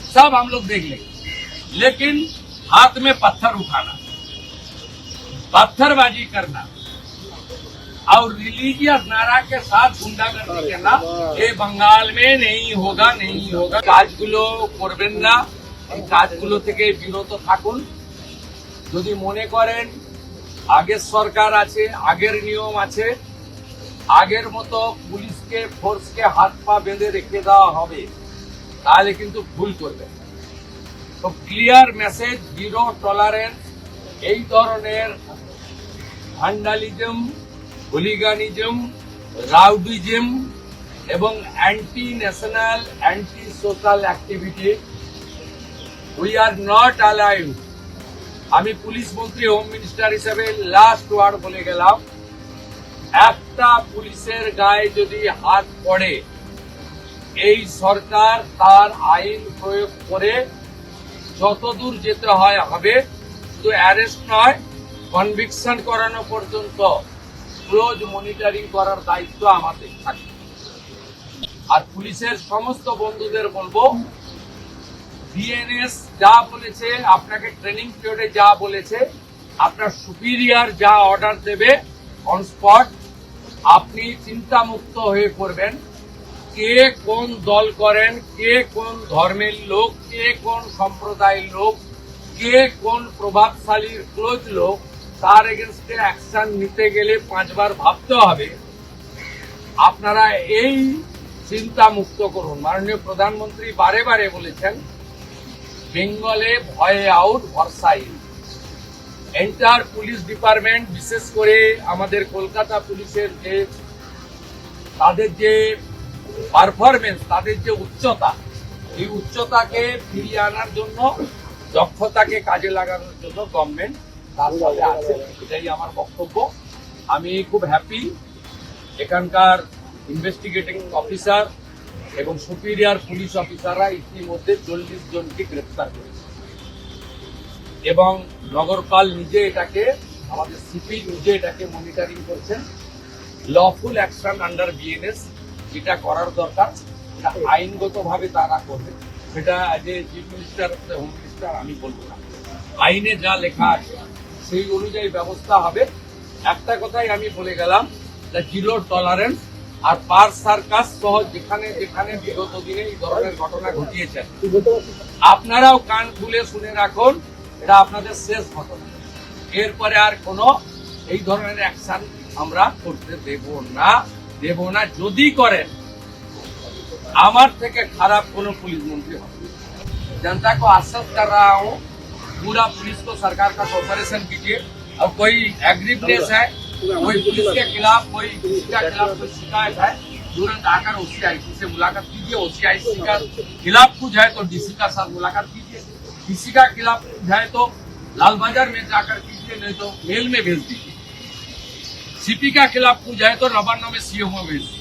सब हम लोग देख लेंगे, लेकिन हाथ में पत्थर उठाना, पत्थरबाजी करना और रिलीजियस नारा के साथ गुंडागर्दी करना ये बंगाल में नहीं होगा, नहीं होगा। কাজগুলো করবেন না, এই কাজগুলো থেকে বিরত থাকুন। যদি মনে করেন আগের সরকার আছে, আগের নিয়ম আছে, আগের মতো পুলিশকে ফোর্সকে হাত পা বেঁধে রেখে দেওয়া হবে, তাহলে কিন্তু ভুল করবেন। তো ক্লিয়ার মেসেজ, জিরো টলারেন্স এই ধরনের ভ্যান্ডালিজম, হুলিগানিজম, রাউডিজম এবং anti national, anti social activity we are not allowed. আমি পুলিশ মন্ত্রী, হোম মিনিস্টার হিসেবে লাস্ট ওয়ার্ড বলে গেলাম, একটা পুলিশের গায়ে যদি হাত পড়ে এই সরকার তার আইন প্রয়োগ করে যতদূর যেতে হয় হবে, শুধু অ্যারেস্ট নয়, কনভিকশন করানো পর্যন্ত ক্লোজ মনিটরিং করার দায়িত্ব আমাদের থাকবে। আর পুলিশের সমস্ত বন্ধুদের বলবো, বিএনএস যা বলেছে, আপনাকে ট্রেনিং পিরিয়ডে যা বলেছে, আপনার সুপিরিয়র যা অর্ডার দেবে অন স্পট আপনি চিন্তামুক্ত হয়ে করবেন। কে কোন দল করেন, কে কোন ধর্মের লোক, কে কোন সম্প্রদায়ের লোক, কে কোন প্রভাবশালী ক্লোজ লোক, তার এগেনস্টে অ্যাকশন নিতে গেলে 5 বার ভাবতে হবে। আপনারা এই চিন্তা মুক্ত করুন। মাননীয় প্রধানমন্ত্রী বারে বারে বলেছেন, বেঙ্গলে ভয়ে আউট, ভরসা ইন। এন্টার পুলিশ ডিপার্টমেন্ট, বিশেষ করে আমাদের কলকাতা পুলিশের যে তাদের যে পারফরমেন্স, তাদের যে উচ্চতা, এই উচ্চতাকে ফিরিয়ে আনার জন্য, দক্ষতাকে কাজে লাগানোর জন্য গভর্নমেন্ট তার সাথে আছে। এটাই আমার বক্তব্য। আমি খুব হ্যাপি এখানকার ইনভেস্টিগেটিং অফিসার এবং সুপিরিয়র পুলিশ অফিসাররা ইতিমধ্যে 40 জনকে গ্রেপ্তার করেছে এবং নগরপাল নিজে এটাকে, আমাদের সিপি নিজে এটাকে মনিটরিং করছেন। লফুল অ্যাকশন আন্ডার বিএনএস যেটা করার দরকার, এটা আইনগতভাবে তারা করবে। সেটা যে চিফ মিনিস্টার, হোম মিনিস্টার আমি বলবো না, আইনে যা লেখা আছে সেই অনুযায়ী ব্যবস্থা হবে। একটা কথাই আমি বলে গেলাম, জিরো টলারেন্স। আর পার সার্কাস সহ যেখানে যেখানে বিগত দিনে এই ধরনের ঘটনা ঘটিয়েছেন, আপনারাও কান খুলে শুনে রাখুন, এটা আপনাদের শেষ ঘটনা। এরপরে আর কোনো এই ধরনের অ্যাকশন আমরা করতে দেব না। যদি করেন, আমার থেকে খারাপ কোনো पुलिस मंत्री हो। जनता को आश्वस्त कर रहा हूँ, पूरा पुलिस को सरकार का कोऑपरेशन कीजिए। और कोई एग्रीवनेस है, कोई पुलिस के खिलाफ, कोई पुलिस के खिलाफ कोई शिकायत है, तुरंत आकर ओसीआईसी से मुलाकात कीजिए। ओसीआईसी का खिलाफ कुछ है तो डीसी का साथ मुलाकात कीजिए। डीसी का खिलाफ कुछ है तो लाल बाजार में जाकर कीजिए, नहीं तो मेल में भेज दीजिए। सीपी का खिलाफ कुछ है तो रबाना में सीओ में भेज दीजिए।